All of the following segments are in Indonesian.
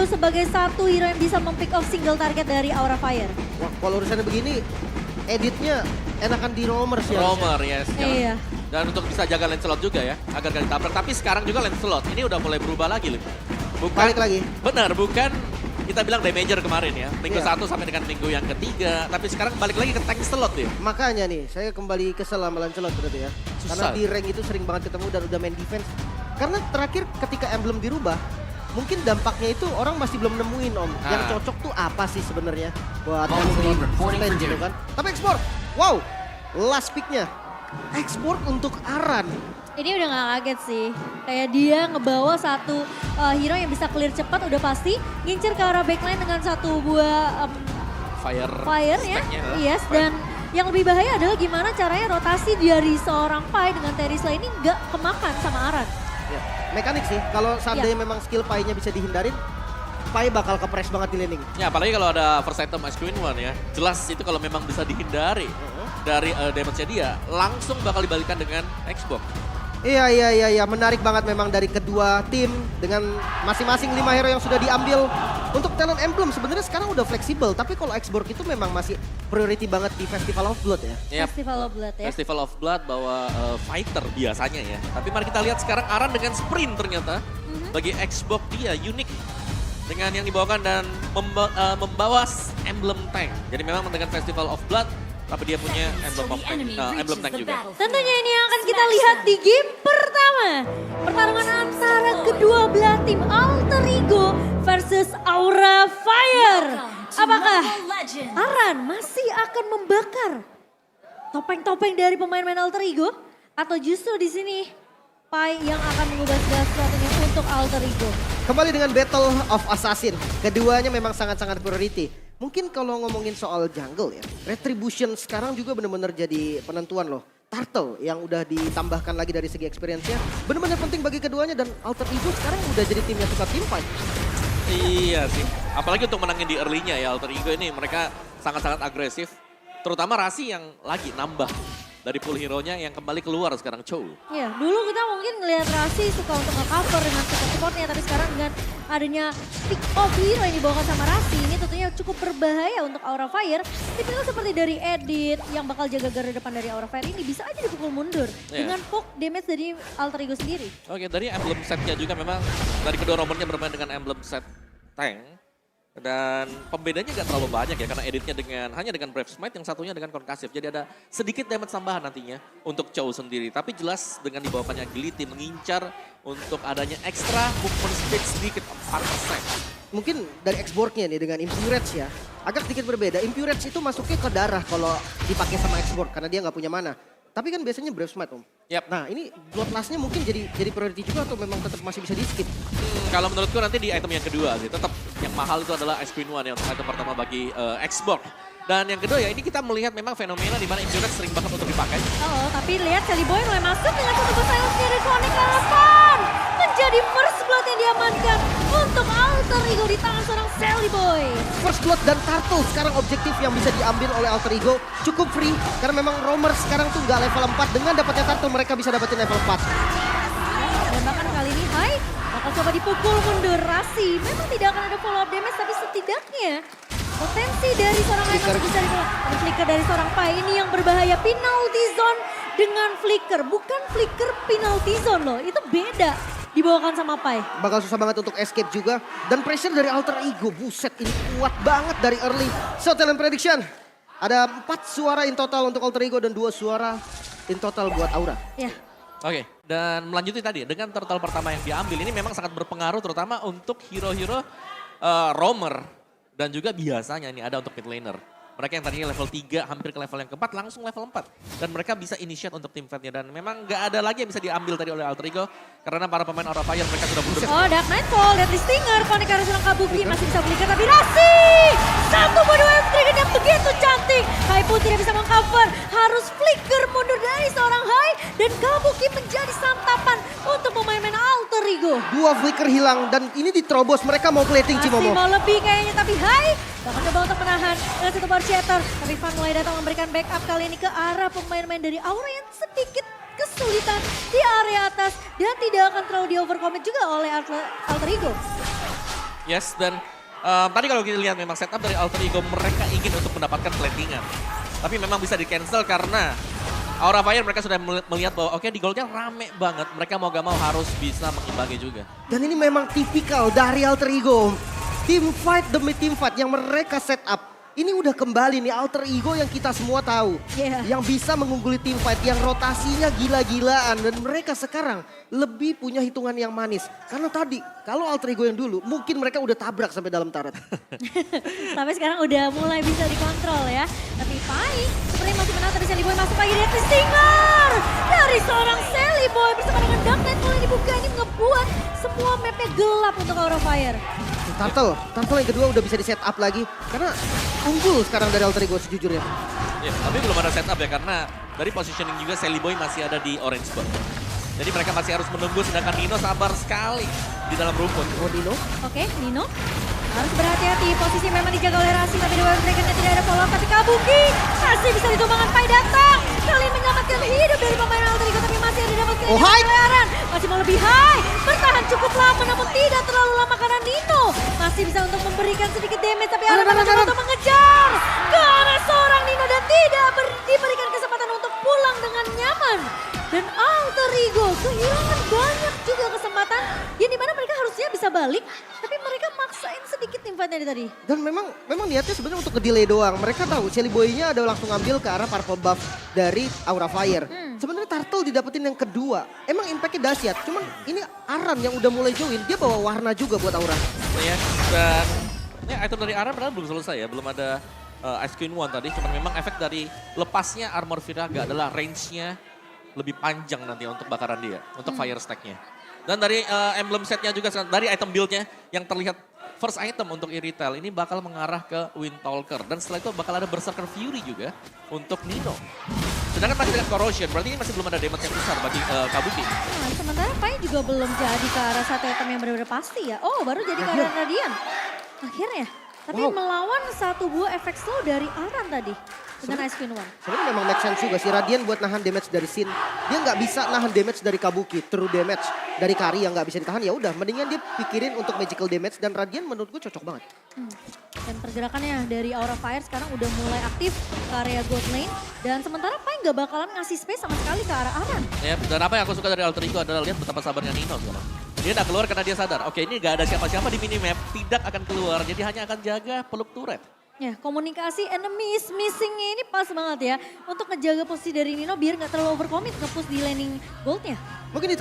Ego sebagai satu hero yang bisa mempick off single target dari Aura Fire. Wah, kalau urusannya begini, editnya enakan di Romer sih. Romer, yes. Iya. Dan untuk bisa jaga Lancelot juga ya, agar gak ditabrak. Tapi sekarang juga Lancelot, ini udah mulai berubah lagi, Lim. Balik lagi. Benar, bukan kita bilang damager kemarin ya. Minggu Iya. 1 sampai dengan minggu yang ketiga. Tapi sekarang balik lagi ke tank slot ya. Makanya nih, saya kembali kesel sama Lancelot berarti ya. Karena Susah. di rank itu sering banget ketemu dan udah main defense. Karena terakhir ketika emblem dirubah, mungkin dampaknya itu orang masih belum nemuin Om. Yang Nah. cocok tuh apa sih sebenarnya buat sustain gitu kan. Tapi export, wow, last picknya. Export untuk Aran. Ini udah gak kaget sih. Kayak dia ngebawa satu hero yang bisa clear cepat udah pasti. Ngincer ke arah backline dengan satu buah Fire fire ya. stacknya. Yes, dan yang lebih bahaya adalah gimana caranya rotasi dari seorang Pai dengan Terisla ini nggak kemakan sama Aran. Ya, mekanik sih. Kalau seandainya Ya. memang skill Pai-nya bisa dihindarin, Pai bakal kepres banget di laning. Ya apalagi kalau ada first item Ice Queen One ya. Jelas itu kalau memang bisa dihindari dari damage-nya dia, langsung bakal dibalikan dengan Xbox. Iya, menarik banget memang dari kedua tim dengan masing-masing 5 hero yang sudah diambil. Untuk talent emblem sebenarnya sekarang udah fleksibel, tapi kalau Xborg itu memang masih priority banget di Festival of Blood ya. Yap. Festival of Blood ya. Festival of Blood bawa fighter biasanya ya. Tapi mari kita lihat sekarang Aran dengan sprint ternyata. Bagi Xbox dia unik dengan yang dibawakan dan membawa emblem tank. Jadi memang dengan Festival of Blood, tapi dia punya emblem tank juga. Tentunya ini yang akan kita lihat di game pertama. Pertarungan antara kedua belah tim Alter Ego versus Aura Fire. Apakah Aran masih akan membakar topeng-topeng dari pemain-pemain Alter Ego? Atau justru di sini Pai yang akan mengubah segala sesuatunya untuk Alter Ego? Kembali dengan Battle of Assassin. Keduanya memang sangat-sangat priority. Mungkin kalau ngomongin soal jungle ya, Retribution sekarang juga benar-benar jadi penentuan loh. Turtle yang udah ditambahkan lagi dari segi experience-nya benar-benar penting bagi keduanya dan Alter Ego sekarang udah jadi tim yang suka team fight. Iya sih, apalagi untuk menangin di early-nya ya Alter Ego ini mereka sangat-sangat agresif. Terutama Rasi yang lagi nambah dari pool hero-nya yang kembali keluar sekarang Chow. Ya, dulu kita mungkin ngelihat Rasi suka untuk nge-cover dengan support-supportnya, tapi sekarang dengan adanya pick off hero yang dibawakan sama Rasi, ini tentunya cukup berbahaya untuk Aura Fire. Tipikal seperti dari Edit yang bakal jaga garda depan dari Aura Fire ini bisa aja dipukul mundur dengan poke damage dari Alter Ego sendiri. Oke, dari emblem setnya juga memang dari kedua romernya bermain dengan emblem set tank. Dan pembedanya gak terlalu banyak ya karena editnya hanya dengan Brave Smite, yang satunya dengan Concussive. Jadi ada sedikit damage tambahan nantinya untuk Chow sendiri. Tapi jelas dengan dibawakannya Agility mengincar untuk adanya ekstra movement speed sedikit 4%. Mungkin dari Xborg-nya nih dengan Impurage ya, agak sedikit berbeda. Impurage itu masuknya ke darah kalau dipakai sama Xborg karena dia nggak punya mana. Tapi kan biasanya Brave Smite Om. Yap. Nah ini Bloodlust-nya mungkin jadi priority juga atau memang tetap masih bisa di skip? Kalau menurutku nanti di item yang kedua sih, tetap yang mahal itu adalah Ice Queen One yang item pertama bagi Xbox. Dan yang kedua ya ini kita melihat memang fenomena di mana Impurage sering banget untuk dipakai. Oh, tapi lihat Sally Boy mulai masuk dengan satu silence dari Connect ke depan. Menjadi first blood yang diamankan untuk Alter Ego di tangan seorang Sally Boy. First Blood dan Turtle sekarang objektif yang bisa diambil oleh Alter Ego cukup free. Karena memang Romer sekarang tuh nggak level 4. Dengan dapatnya Turtle mereka bisa dapetin level 4. Dan bahkan kali ini Hai bakal coba dipukul mundur Rasi. Memang tidak akan ada follow up damage tapi setidaknya potensi dari seorang Hai masih bisa dikeluar. Dan flicker dari seorang Pai ini yang berbahaya. Penalty zone dengan flicker. Bukan flicker penalty zone loh. Itu beda dibawakan sama Pai. Bakal susah banget untuk escape juga. Dan pressure dari Alter Ego. Buset ini kuat banget dari early. So talent prediction. Ada 4 suara in total untuk Alter Ego dan 2 suara in total buat Aura. Ya. Oke, dan melanjuti tadi dengan turtle pertama yang diambil ini memang sangat berpengaruh terutama untuk hero-hero roamer dan juga biasanya ini ada untuk mid laner. Mereka yang tadinya level 3 hampir ke level yang keempat langsung level 4. Dan mereka bisa initiate untuk team fight-nya. Dan memang gak ada lagi yang bisa diambil tadi oleh Alter Ego. Karena para pemain Aura Fire mereka sudah mundur. Oh, Dark Nightfall, Deadly Stinger, Konek harus seorang Kabuki masih bisa flicker tapi Rasi! Satu bodoh trigger yang begitu cantik. Hai pun tidak bisa mengcover, harus flicker mundur dari seorang Hai. Dan Kabuki menjadi santapan untuk pemain-pemain Alter Ego. 2 flicker hilang dan ini diterobos. Mereka mau plating Masih Cimomo. mau lebih kayaknya tapi Hai bakal coba untuk menahan dengan satu bar shatter. Tapi Van mulai datang memberikan backup kali ini ke arah pemain-pemain dari Aura yang sedikit kesulitan di area atas. Dan tidak akan terlalu di overcommit juga oleh Alter Ego. Yes, dan tadi kalau kita lihat memang setup dari Alter Ego mereka ingin untuk mendapatkan plantingan. Tapi memang bisa di-cancel karena Aura Fire mereka sudah melihat bahwa oke, di goldnya rame banget. Mereka mau gak mau harus bisa mengimbangi juga. Dan ini memang tipikal dari Alter Ego. Team fight demi team fight yang mereka set up. Ini udah kembali nih Alter Ego yang kita semua tahu. Yeah. Yang bisa mengungguli team fight yang rotasinya gila-gilaan. Dan mereka sekarang lebih punya hitungan yang manis. Karena tadi kalau Alter Ego yang dulu mungkin mereka udah tabrak sampai dalam turret. Tapi sekarang udah mulai bisa dikontrol ya. Tapi Pai seperti masih menang tadi Sally Boy masuk lagi di Stinger. Dari seorang Sally Boy bersama dengan Dark Knight mulai dibuka. Ini ngebuat semua mapnya gelap untuk Aura Fire. Turtle yang kedua udah bisa di set up lagi. Karena unggul sekarang dari Alter Ego sejujurnya. Ya, tapi belum ada setup ya karena dari positioning juga Sally Boy masih ada di orange spot. Jadi mereka masih harus menunggu sedangkan Nino sabar sekali di dalam rumput. Oh Nino. Oke, Nino harus berhati-hati. Posisi memang dijaga oleh Rasi tapi di Wave Dragon-nya tidak ada follow up. Tapi Kabuki masih bisa ditumbangkan. Pai datang. Kali ini menyelamatkan hidup dari pemain Alter Ego tapi masih ada didapatkan high. oleh Aran. Masih mau lebih high. Bertahan cukup lama namun tidak terlalu lama karena Nino masih bisa untuk memberikan sedikit damage. Tapi Aran mencoba untuk mengejar ke arah seorang Nino dan tidak diberikan kesempatan untuk pulang dengan nyaman. Dan Alter Ego kehilangan banyak juga kesempatan yang dimana mereka harusnya bisa balik. Tapi mereka maksain sedikit tim fight-nya tadi. Dan memang niatnya sebenarnya untuk ke-delay doang. Mereka tahu Sally Boy-nya ada langsung ngambil ke arah purple buff dari Aura Fire. Sebenarnya Turtle didapetin yang kedua. Emang impact-nya dahsyat. Cuman ini Aran yang udah mulai join. Dia bawa warna juga buat Aura. Ya, dan ini item dari Aran padahal belum selesai ya. Belum ada Ice Queen One tadi. Cuman memang efek dari lepasnya Armor Viraga adalah range-nya lebih panjang nanti untuk bakaran dia. Untuk fire stack-nya. Dan dari emblem setnya juga, dari item build-nya yang terlihat first item untuk Iritel ini bakal mengarah ke Windtalker. Dan setelah itu bakal ada Berserker Fury juga untuk Nino. Sedangkan masih dengan Corrosion, berarti ini masih belum ada damage yang besar bagi Kabuki. Nah, sementara Pai juga belum jadi ke arah satu item yang benar-benar pasti ya. Oh, baru jadi ke arah Radiant. Akhirnya. Tapi melawan satu buah efek slow dari Aran tadi. Dengan Ice Queen One. Sebenarnya memang make sense juga si Radiant buat nahan damage dari Sin. Dia nggak bisa nahan damage dari Kabuki. True damage dari Kari yang nggak bisa ditahan. Ya udah, mendingan dia pikirin untuk magical damage. Dan Radiant menurut gue cocok banget. Dan pergerakannya dari Aura Fire sekarang udah mulai aktif ke area gold lane. Dan sementara Pai nggak bakalan ngasih space sama sekali ke arah Aran. Ya, dan apa yang aku suka dari Alter Ego adalah lihat betapa sabarnya Nino sekarang. Dia udah keluar karena dia sadar, oke ini gak ada siapa-siapa di minimap, tidak akan keluar. Jadi hanya akan jaga peluk turret. Ya, komunikasi enemy is missing-nya ini pas banget ya. Untuk ngejaga posisi dari Nino biar nggak terlalu overcommit nge-push di laning goldnya. Mungkin di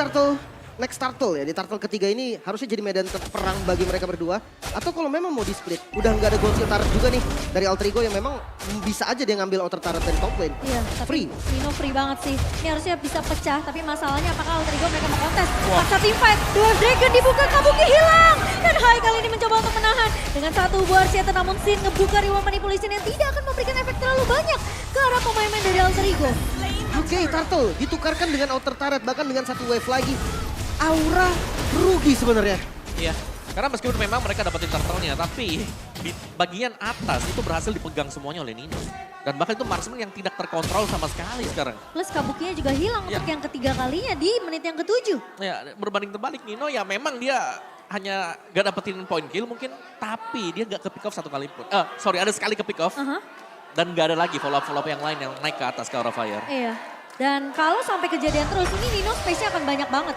next Turtle ya. Di Turtle ketiga ini harusnya jadi medan perang bagi mereka berdua. Atau kalau memang mau di split, udah nggak ada gold shield turret juga nih. Dari Alter Ego yang memang bisa aja dia ngambil outer turret dari top lane. Iya, tapi Free. Nino free banget sih. Ini harusnya bisa pecah, tapi masalahnya apakah Alter Ego mereka mau kontes? Paksa team fight, dua dragon dibuka, Kabuki hilang. Dan Hai kali ini mencoba untuk menahan. Dengan satu buah Arsiata namun Sin ngebuka reward manipulation yang tidak akan memberikan efek terlalu banyak ke arah pemain-pemain dari Alter Ego. Oke, Turtle ditukarkan dengan outer turret, bahkan dengan satu wave lagi. Aura rugi sebenarnya. Iya, karena meskipun memang mereka dapetin turtle-nya, tapi di bagian atas itu berhasil dipegang semuanya oleh Nino. Dan bahkan itu marksman yang tidak terkontrol sama sekali sekarang. Plus Kabukinya juga hilang untuk yang ketiga kalinya di menit yang ke-7. Ya, berbanding terbalik Nino ya memang dia hanya gak dapetin point kill mungkin, tapi dia gak ke pick off satu kali pun. Ada sekali ke pick off. Dan gak ada lagi follow-up yang lain yang naik ke atas ke Aura Fire. Iya, dan kalau sampai kejadian terus, ini Nino space-nya akan banyak banget.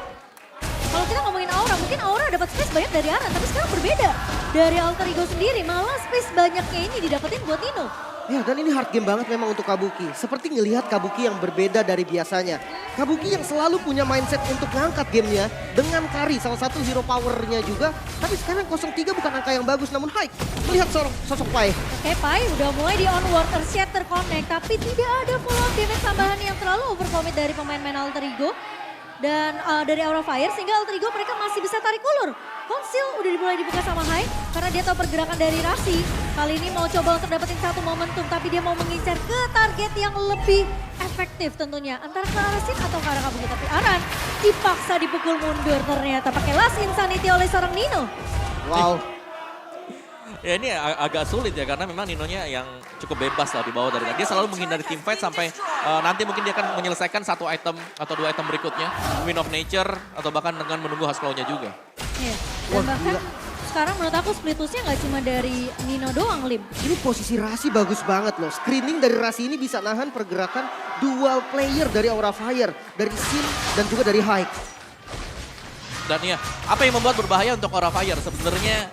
Kalau kita ngomongin Aura, mungkin Aura dapat space banyak dari Aran, tapi sekarang berbeda. Dari Alter Ego sendiri, malah space banyaknya ini didapetin buat Nino. Ya, dan ini hard game banget memang untuk Kabuki. Seperti ngelihat Kabuki yang berbeda dari biasanya. Kabuki yang selalu punya mindset untuk ngangkat gamenya dengan Kari, salah satu hero powernya juga. Tapi sekarang 0-3 bukan angka yang bagus, namun high. Melihat sosok Pai. Oke, Pai udah mulai di onward, Earthshatter terconnect, tapi tidak ada follow-up damage tambahan yang terlalu overcommit dari pemain-pemain Alter Ego. Dan dari Aura Fire sehingga Alter Ego mereka masih bisa tarik ulur. Konsil udah dimulai dibuka sama Hai karena dia tahu pergerakan dari Rasi. Kali ini mau coba untuk dapetin satu momentum tapi dia mau mengincar ke target yang lebih efektif tentunya. Antara ke arah Sin atau ke arah Kabuki. Tapi Aran dipaksa dipukul mundur ternyata pakai Last Insanity oleh seorang Nino. Wow. Ya ini agak sulit ya karena memang Ninonya yang cukup bebas lah di bawah dari dia selalu menghindari team fight sampai nanti mungkin dia akan menyelesaikan satu item atau dua item berikutnya, Wind of Nature atau bahkan dengan menunggu Hasklawnya juga. Iya. Dan bahkan sekarang menurut aku split pushnya nggak cuma dari Nino doang, Lim. Ini posisi Rasi bagus banget loh. Screening dari Rasi ini bisa nahan pergerakan dual player dari Aura Fire. Dari Sin dan juga dari Hyke. Dan ya, apa yang membuat berbahaya untuk Aura Fire? Sebenarnya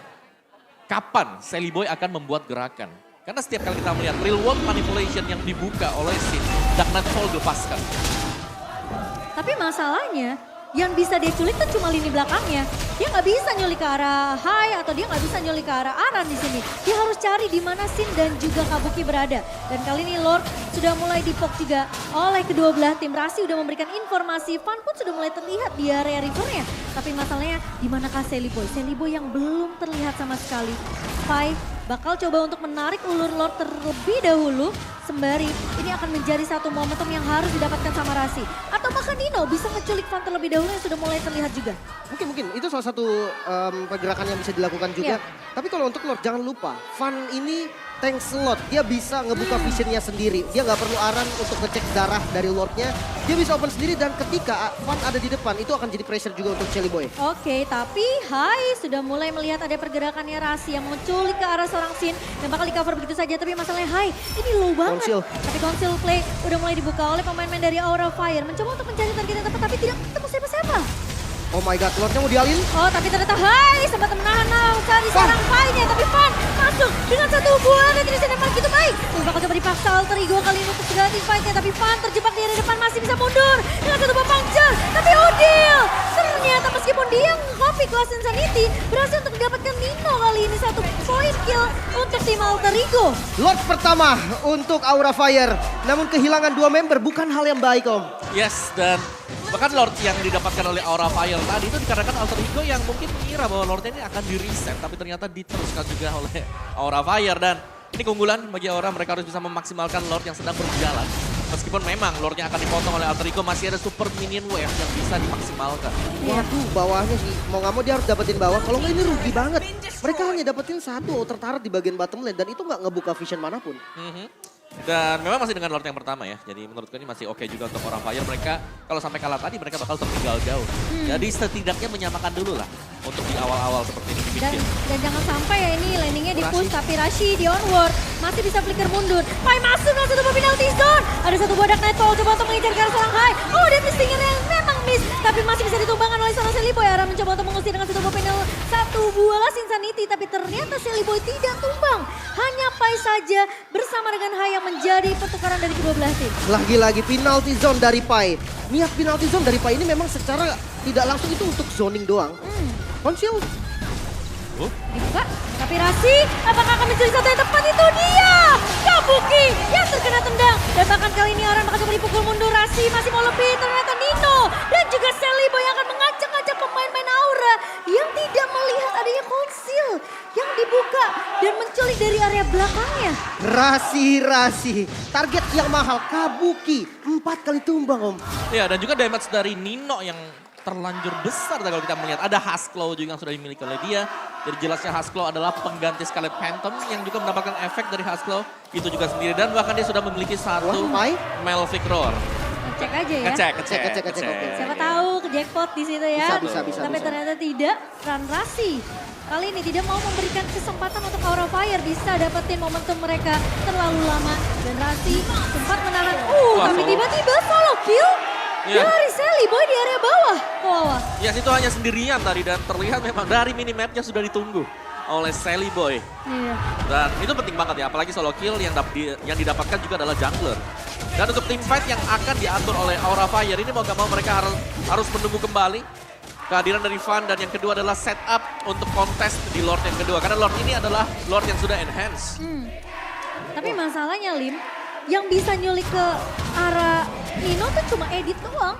kapan Sally Boy akan membuat gerakan? Karena setiap kali kita melihat real world manipulation yang dibuka oleh Sin, Dark Knight Fall dilepaskan. Tapi masalahnya yang bisa dia culik tuh cuma lini belakangnya. Dia nggak bisa nyulik ke arah Hai atau dia nggak bisa nyulik ke arah Aran di sini. Dia harus cari di mana Sin dan juga Kabuki berada. Dan kali ini Lord sudah mulai dipok juga oleh kedua belah tim. Rasi udah memberikan informasi, Van pun sudah mulai terlihat di area rivernya. Tapi masalahnya di manakah Sally Boy? Sally Boy yang belum terlihat sama sekali. Pai bakal coba untuk menarik ulur Lord terlebih dahulu. Sembari ini akan menjadi satu momentum yang harus didapatkan sama Rasi. Atau bahkan Nino bisa ngeculik Van terlebih dahulu yang sudah mulai terlihat juga. Mungkin itu salah satu pergerakan yang bisa dilakukan juga. Iya. Tapi kalau untuk Lord jangan lupa, Van ini tank slot. Dia bisa ngebuka visionnya sendiri. Dia nggak perlu Aran untuk ngecek darah dari Lordnya. Dia bisa open sendiri dan ketika Van ada di depan itu akan jadi pressure juga untuk Sally Boy. Oke, tapi Hai sudah mulai melihat ada pergerakannya Rasi yang menculik ke arah seorang Sin. Dan bakal di cover begitu saja, tapi masalahnya Hai ini low banget. Conceal. Tapi conceal play udah mulai dibuka oleh pemain-pemain dari Aura Fire. Mencoba untuk mencari target yang tepat tapi tidak ketemu siapa-siapa. Oh my god, Lordnya mau dialin. Oh tapi ternyata Hai sempat menahan dari seorang Pai-nya. Tapi Van masuk dengan satu buah dan tidak sedang begitu baik. Bakal coba dipaksa Alter Ego kali ini untuk segala tim fight-nya. Tapi Van terjebak di area depan masih bisa mundur dengan satu buah puncture. Tapi Odil ternyata meskipun dia copy kelas Insanity berhasil untuk mendapatkan Nino kali ini satu point kill untuk tim Alter Ego. Lord pertama untuk Aura Fire. Namun kehilangan 2 member bukan hal yang baik Om. Yes, dan bahkan Lord yang didapatkan oleh Aura Fire tadi itu dikarenakan Alter Ego yang mungkin mengira bahwa Lordnya ini akan di-reset. Tapi ternyata diteruskan juga oleh Aura Fire. Dan ini keunggulan bagi Aura, mereka harus bisa memaksimalkan Lord yang sedang berjalan. Meskipun memang Lordnya akan dipotong oleh Alter Ego, masih ada super minion wave yang bisa dimaksimalkan. Waduh, bawahnya sih. Mau nggak mau dia harus dapetin bawah. Kalau nggak ini rugi banget. Mereka hanya dapetin satu tertarik di bagian bottom lane. Dan itu nggak ngebuka vision manapun. Dan memang masih dengan Lord yang pertama ya. Jadi menurutku ini masih oke juga untuk Aura Fire. Mereka kalau sampai kalah tadi mereka bakal tertinggal jauh. Jadi setidaknya menyamakan dulu lah untuk di awal-awal seperti ini di mid game. Dan jangan sampai ya ini landingnya di push tapi Rashi di onward masih bisa flicker mundur. Pai masuk dengan satu buah penalty zone. Ada satu buah Dark Knight Fall coba untuk mengejar ke arah seorang Hai. Oh dia stinger yang memang miss tapi masih bisa ditumbangkan oleh seorang Sally Boy. Ara mencoba untuk mengusir dengan satu buah penalty, satu buah Last Insanity tapi ternyata Sally Boy tidak tumbang. Hanya Pai saja bersama dengan Hai yang menjadi pertukaran dari kedua belah tim. Lagi-lagi penalty zone dari Pai. Niat penalty zone dari Pai ini memang secara tidak langsung itu untuk zoning doang. Conceal. Dibuka, tapi Rasi apakah akan mencuri satu yang tepat? Itu dia Kabuki yang terkena tendang. Dan bahkan kali ini orang bakal coba dipukul mundur. Rasi masih mau lebih, ternyata Nino dan juga Sally Boy yang akan mengajak-ngajak pemain-pemain Aura yang tidak melihat adanya konsil yang dibuka dan menculik dari area belakangnya. Rasi. Target yang mahal Kabuki. 4 kali tumbang Om. Ya dan juga damage dari Nino yang terlanjur besar kalau kita melihat. Ada Husklow juga yang sudah dimiliki oleh dia. Jadi jelasnya Husklow adalah pengganti Scarlet Phantom yang juga mendapatkan efek dari Husklow. Itu juga sendiri dan bahkan dia sudah memiliki satu Melvic Roar. Ngecek aja ya. Ngecek. Oke. Siapa tahu ke jackpot di situ ya. Bisa. Tapi ternyata tidak. Rasi kali ini tidak mau memberikan kesempatan untuk Aura Fire bisa dapetin momentum mereka terlalu lama. Dan Rasi sempat menahan. Tapi tiba-tiba solo kill. Dari Sally Boy di area bawah. Ya itu hanya sendirian tadi dan terlihat memang dari minimapnya sudah ditunggu oleh Sally Boy. Iya. Dan itu penting banget ya, apalagi solo kill yang didapatkan juga adalah jungler. Dan untuk team fight yang akan diatur oleh Aura Fire ini mau gak mau mereka harus menunggu kembali kehadiran dari Van. Dan yang kedua adalah setup untuk kontes di Lord yang kedua. Karena Lord ini adalah Lord yang sudah enhance. Tapi masalahnya Lim, yang bisa nyulik ke arah Nino tuh cuma edit doang.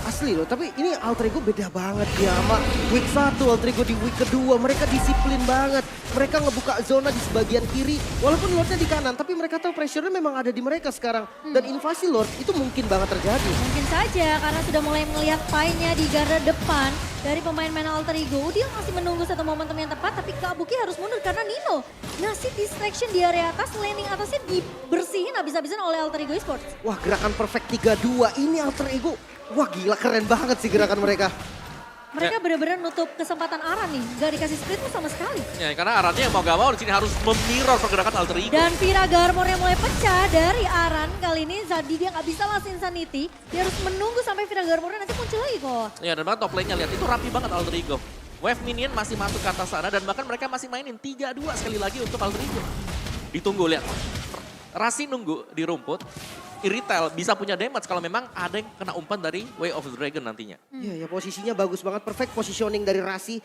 Asli loh, tapi ini Alter Ego beda banget ya sama week 1, Alter Ego di week kedua. Mereka disiplin banget. Mereka ngebuka zona di sebagian kiri. Walaupun Lordnya di kanan, tapi mereka tahu pressure-nya memang ada di mereka sekarang. Dan invasi Lord itu mungkin banget terjadi. Mungkin saja karena sudah mulai melihat Pai-nya di garda depan dari pemain-pemain Alter Ego. Dia masih menunggu satu momentum yang tepat, tapi Kabuki harus mundur karena Nino ngasih distraction di area atas, landing atasnya dibersihin habis-habisan oleh Alter Ego Esports. Wah, gerakan perfect 3-2 ini Alter Ego. Wah gila, keren banget sih gerakan mereka. Mereka benar-benar nutup kesempatan Aran nih. Gak dikasih split tuh sama sekali. Ya, karena Arannya mau gak mau di sini harus memirror pergerakan Alter Ego. Dan Vira Garmor-nya mulai pecah dari Aran. Kali ini Zadi dia gak bisa last Insanity. Dia harus menunggu sampai Vira Garmor-nya nanti muncul lagi kok. Ya, dan bahkan top lane-nya lihat itu rapi banget Alter Ego. Wave minion masih masuk ke atas sana dan bahkan mereka masih mainin 3-2 sekali lagi untuk Alter Ego. Ditunggu lihat. Rasi nunggu di rumput. Iritel bisa punya damage kalau memang ada yang kena umpan dari Way of the Dragon nantinya. Iya ya posisinya bagus banget, perfect positioning dari Rasi.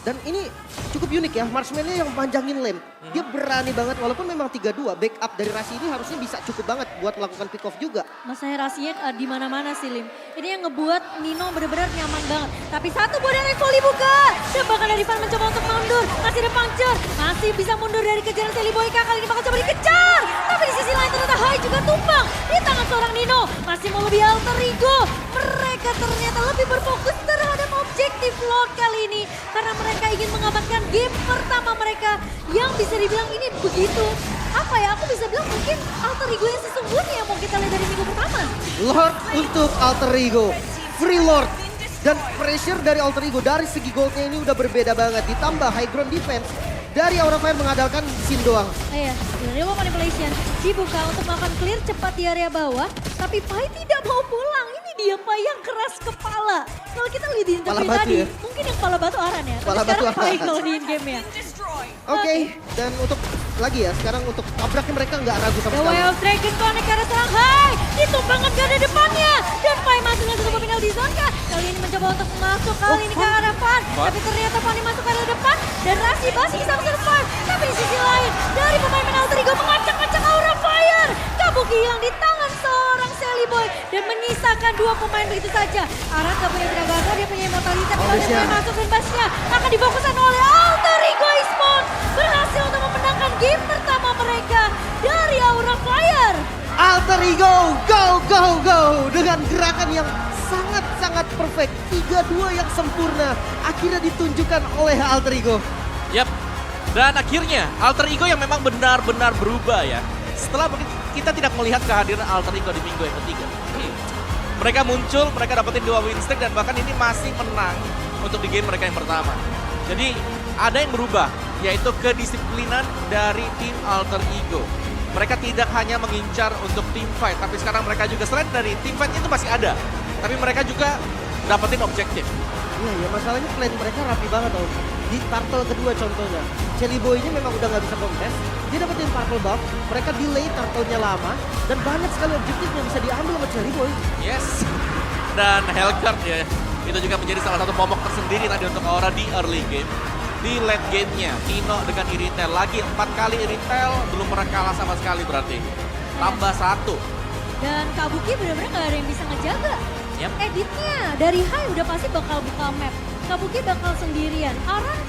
Dan ini cukup unik ya, marksman-nya yang panjangin lane. Dia berani banget walaupun memang 3-2, backup dari Rasi ini harusnya bisa cukup banget buat melakukan pick off juga. Masanya Rasinya di mana-mana sih Lim. Ini yang ngebuat Nino benar-benar nyaman banget. Tapi satu buah dari volley buka. Dan bahkan dari Van mencoba untuk mundur. Masih ada puncture. Masih bisa mundur dari kejaran Sally Boyka. Kali ini bakal coba dikejar. Tapi di sisi lain ternyata Hai juga tumpang. Di tangan seorang Nino. Masih mau lebih Alter Ego. Mereka ternyata lebih berfokus terhadap objektif Lord kali ini. Karena mereka ingin mengamankan game pertama mereka. Yang bisa dibilang ini begitu. Apa ya, aku bisa bilang mungkin Alter Ego yang sesungguhnya yang mau kita lihat dari minggu pertama. Lord untuk Alter Ego, Free Lord. Dan pressure dari Alter Ego dari segi goldnya ini udah berbeda banget. Ditambah high ground defense dari Aura Fire mengandalkan Sin doang. Iya, Real Manipulation dibuka untuk melakukan clear cepat di area bawah. Tapi Pai tidak mau pulang. Ini dia Pai yang keras kepala. Kalau kita lihat di Kepala interview batu tadi, ya? mungkin yang kepala batu Aran ya. Kepala Tapi sekarang batu Pai Aran. kalau di in-game ya. Oke, dan untuk lagi ya, sekarang untuk tabraknya mereka nggak ragu sama The sekali. Way of Dragon connect ke arah serang Hai. Ditumbangkan ke arah depannya. Dan Pai masuk dengan satu final di zone kah? Kali ini mencoba untuk masuk kali ini ke arah Van. Tapi ternyata Van masuk ke arah depan. Dan Rasi masih bisa survive. Tapi di sisi lain, dari pemain Alter Ego mengacak-acak Aura Fire. Kabuki hilang di tangan seorang Sally Boy. Dan menyisakan dua pemain begitu saja. Aran gak punya Piragaga, dia punya Immortality. Kalau dia siap. masuk dan basnya akan difokuskan oleh Alter Ego Esports. Berhasil untuk memenangkan game pertama mereka dari Aura Fire. Alter Ego, go, go, go. Dengan gerakan yang sangat-sangat perfect. 3-2 yang sempurna. Akhirnya ditunjukkan oleh Alter Ego. Yap. Dan akhirnya Alter Ego yang memang benar-benar berubah ya. Setelah kita tidak melihat kehadiran Alter Ego di minggu yang ketiga. Mereka muncul, mereka dapetin 2 win streak dan bahkan ini masih menang untuk di game mereka yang pertama. Jadi ada yang berubah, yaitu kedisiplinan dari tim Alter Ego. Mereka tidak hanya mengincar untuk team fight, tapi sekarang mereka juga selain dari team fight itu masih ada. Tapi mereka juga dapetin objektif. Iya ya, masalahnya plan mereka rapi banget Om. Di turtle kedua contohnya, Shelly Boy ini memang udah nggak bisa kontes. Dia dapetin purple buff, mereka delay turtle-nya lama. Dan banyak sekali objektif yang bisa diambil sama Shelly Boy. Yes. Dan Hellcurt ya, itu juga menjadi salah satu momok tersendiri tadi untuk Aura di early game. Di late game-nya, Nino dengan Iritel. Lagi 4 kali Iritel, belum pernah kalah sama sekali berarti. Tambah 1. Dan Kabuki benar-benar gak ada yang bisa ngejaga. Yap. Editnya dari Hai udah pasti bakal buka map. Kabuki bakal sendirian. Aran